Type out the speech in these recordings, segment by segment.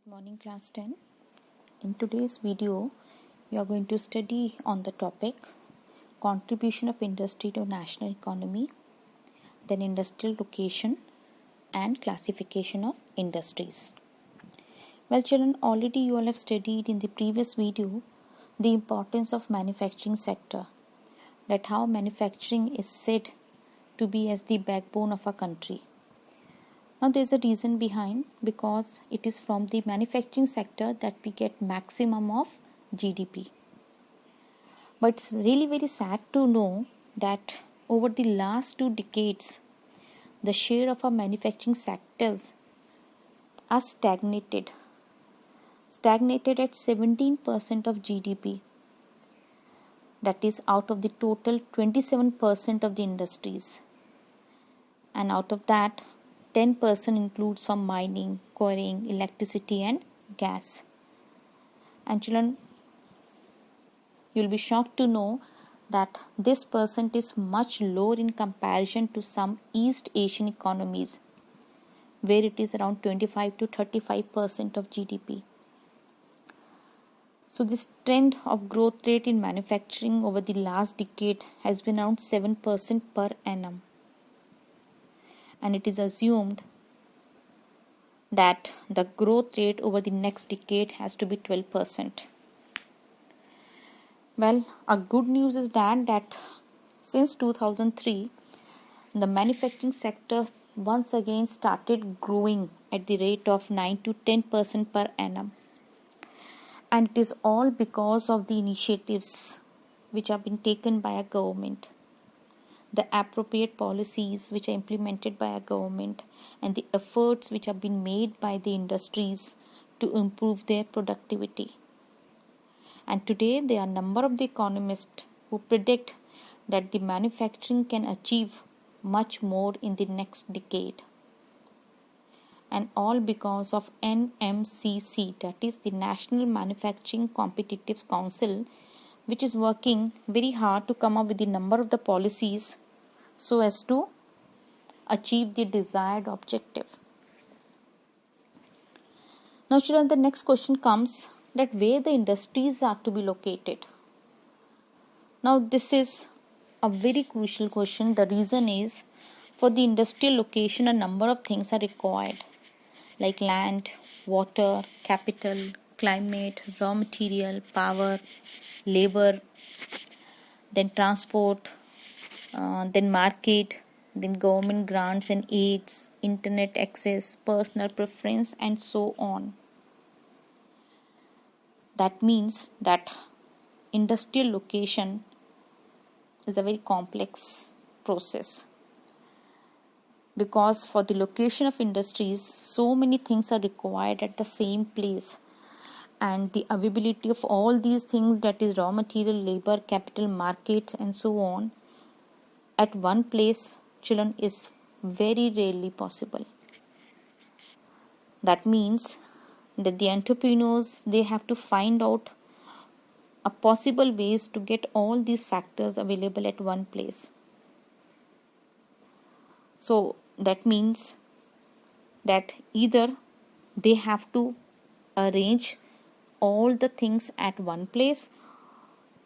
Good morning, class 10. In today's video, we are going to study on the topic contribution of industry to national economy, then industrial location and classification of industries. Well, children, already you all have studied in the previous video the importance of manufacturing sector, that how manufacturing is said to be as the backbone of a country. Now there is a reason behind, because it is from the manufacturing sector that we get maximum of GDP. But it's really very sad to know that over the last 2 decades, the share of our manufacturing sectors are stagnated at 17% of GDP. That is out of the total 27% of the industries. And out of that, 10% includes from mining, quarrying, electricity and gas. And children, you will be shocked to know that this percent is much lower in comparison to some East Asian economies, where it is around 25 to 35% of GDP. So this trend of growth rate in manufacturing over the last decade has been around 7% per annum. And it is assumed that the growth rate over the next decade has to be 12%. Well, a good news is that since 2003, the manufacturing sector once again started growing at the rate of 9 to 10% per annum. And it is all because of the initiatives which have been taken by our government, the appropriate policies which are implemented by our government, and the efforts which have been made by the industries to improve their productivity. And today there are a number of the economists who predict that the manufacturing can achieve much more in the next decade. And all because of NMCC, that is the National Manufacturing Competitive Council, which is working very hard to come up with the number of the policies so as to achieve the desired objective. Now children, the next question comes that where the industries are to be located. Now this is a very crucial question. The reason is, for the industrial location a number of things are required, like land, water, capital, climate, raw material, power, labor, then transport, then market, then government grants and aids, internet access, personal preference, and so on. That means that industrial location is a very complex process, because for the location of industries so many things are required at the same place, and the availability of all these things, that is raw material, labor, capital, market, and so on, at one place, children, is very rarely possible. That means that the entrepreneurs, they have to find out a possible ways to get all these factors available at one place. So that means that either they have to arrange all the things at one place,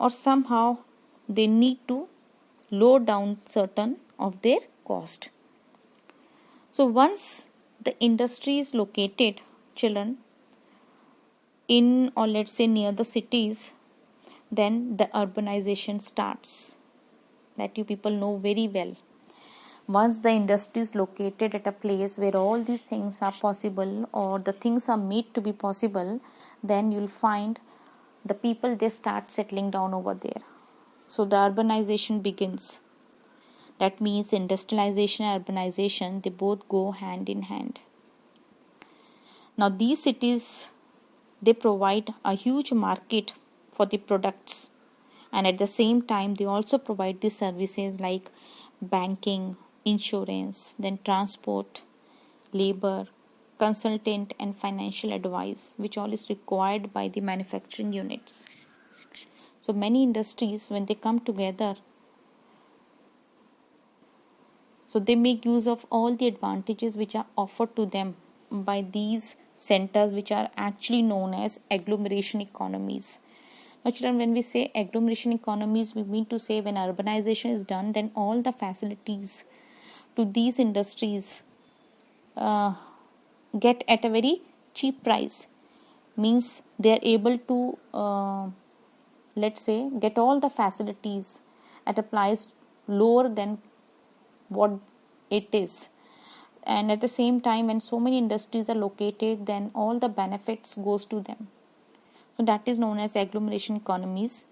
or somehow they need to lower down certain of their cost. So once the industry is located, children, in, or let's say near the cities, then the urbanization starts, that you people know very well. Once the industry is located at a place where all these things are possible, or the things are made to be possible, then you'll find the people, they start settling down over there. So the urbanization begins. That means industrialization and urbanization, they both go hand in hand. Now these cities, they provide a huge market for the products, and at the same time they also provide the services like banking, insurance, then transport, labor, consultant and financial advice, which all is required by the manufacturing units. So many industries, when they come together, so they make use of all the advantages which are offered to them by these centers which are actually known as agglomeration economies. Now children, when we say agglomeration economies, we mean to say when urbanization is done, then all the facilities to these industries get at a very cheap price. Means they are able to let's say get all the facilities at a price lower than what it is, and at the same time when so many industries are located, then all the benefits goes to them. So that is known as agglomeration economies,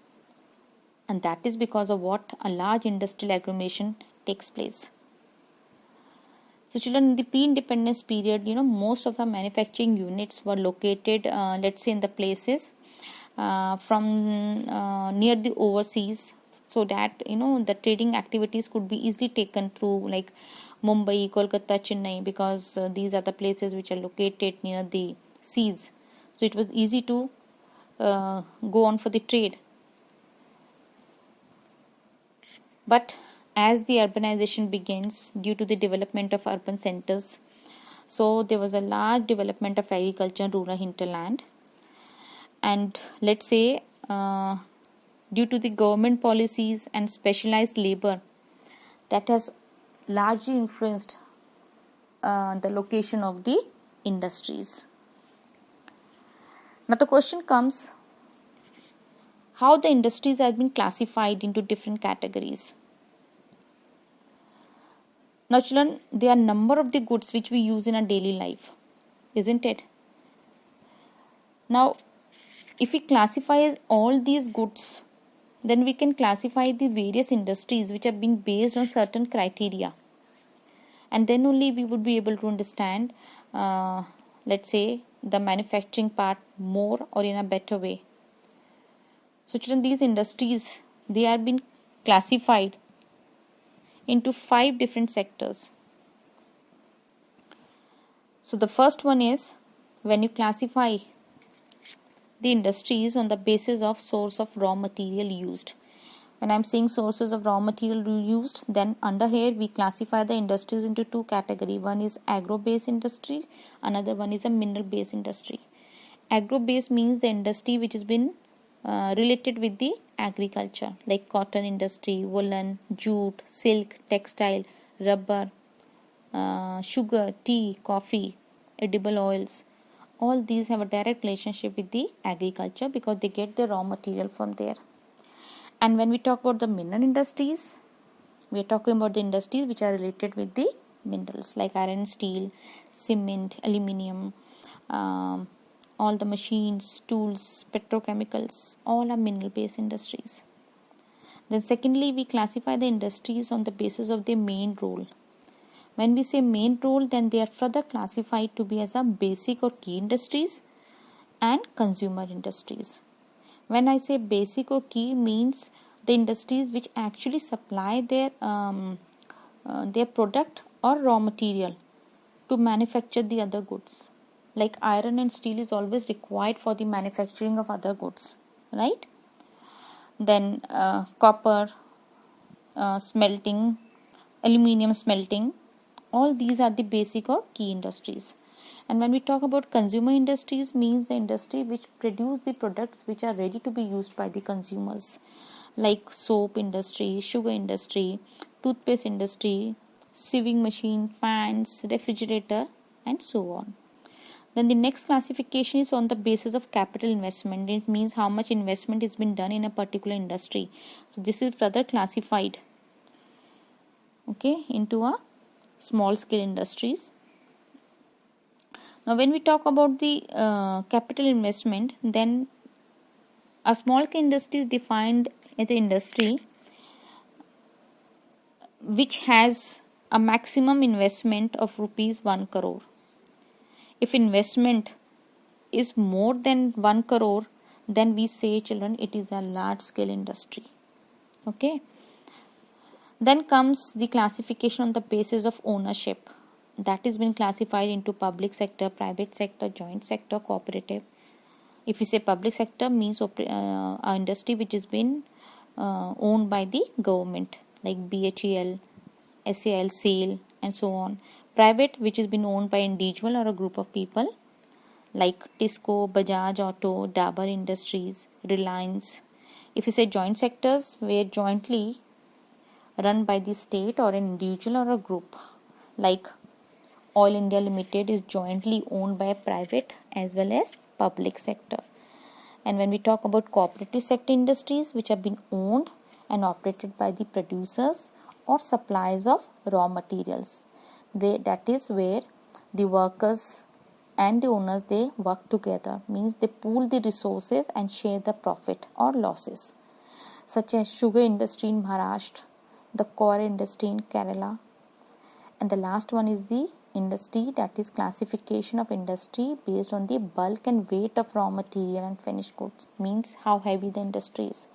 and that is because of what a large industrial agglomeration takes place. So children, in the pre-independence period, most of the manufacturing units were located let's say in the places from near the overseas, so that the trading activities could be easily taken through, like Mumbai, Kolkata, Chennai, because these are the places which are located near the seas, so it was easy to go on for the trade. But as the urbanization begins due to the development of urban centers, so there was a large development of agriculture and rural hinterland, and let's say due to the government policies and specialized labor, that has largely influenced the location of the industries. Now the question comes, how the industries have been classified into different categories. Now children, there are a number of the goods which we use in our daily life, isn't it? Now if we classify all these goods, then we can classify the various industries which are being based on certain criteria, and then only we would be able to understand let's say the manufacturing part more or in a better way. So children, these industries, they are being classified into 5 different sectors. So the first one is when you classify the industries on the basis of source of raw material used. When I'm saying sources of raw material used, then under here we classify the industries into 2 categories. One is agro-based industry, another one is a mineral-based industry. Agro-based means the industry which has been related with the agriculture, like cotton industry, woolen, jute, silk, textile, rubber, sugar, tea, coffee, edible oils. All these have a direct relationship with the agriculture because they get the raw material from there. And when we talk about the mineral industries, we are talking about the industries which are related with the minerals, like iron, steel, cement, aluminium, all the machines, tools, petrochemicals, all are mineral based industries. Then secondly, we classify the industries on the basis of their main role. When we say main role, then they are further classified to be as a basic or key industries and consumer industries. When I say basic or key, means the industries which actually supply their product or raw material to manufacture the other goods. Like iron and steel is always required for the manufacturing of other goods, right? Then copper smelting, aluminium smelting, all these are the basic or key industries. And when we talk about consumer industries, means the industry which produce the products which are ready to be used by the consumers, like soap industry, sugar industry, toothpaste industry, sewing machine, fans, refrigerator, and so on. Then the next classification is on the basis of capital investment. It means how much investment has been done in a particular industry. So this is further classified, okay, into a small scale industries. Now when we talk about the capital investment, then a small scale industry is defined as an industry which has a maximum investment of rupees 1 crore. If investment is more than 1 crore, then we say, children, it is a large scale industry. Okay. Then comes the classification on the basis of ownership. That has been classified into public sector, private sector, joint sector, cooperative. If we say public sector, means an industry which has been owned by the government, like BHEL, SAL, SAIL, and so on. Private, which has been owned by individual or a group of people. like Tisco, Bajaj Auto, Dabur Industries, Reliance. If you say joint sectors, where jointly run by the state or an individual or a group, like Oil India Limited is jointly owned by a private as well as public sector. And when we talk about cooperative sector industries, which have been owned and operated by the producers or suppliers of raw materials, that is where the workers and the owners, they work together, means they pool the resources and share the profit or losses, such as sugar industry in Maharashtra, the coir industry in Kerala, and the last one is the industry, that is classification of industry based on the bulk and weight of raw material and finished goods, means how heavy the industry is.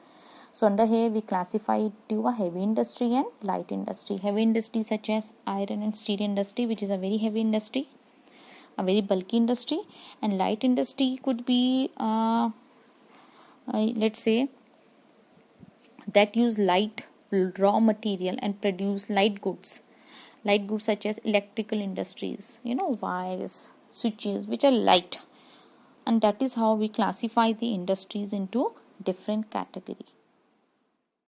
So under here we classify it to a heavy industry and light industry. Heavy industry such as iron and steel industry, which is a very heavy industry, a very bulky industry. And light industry could be let's say that use light raw material and produce light goods such as electrical industries, wires, switches, which are light. And that is how we classify the industries into different category.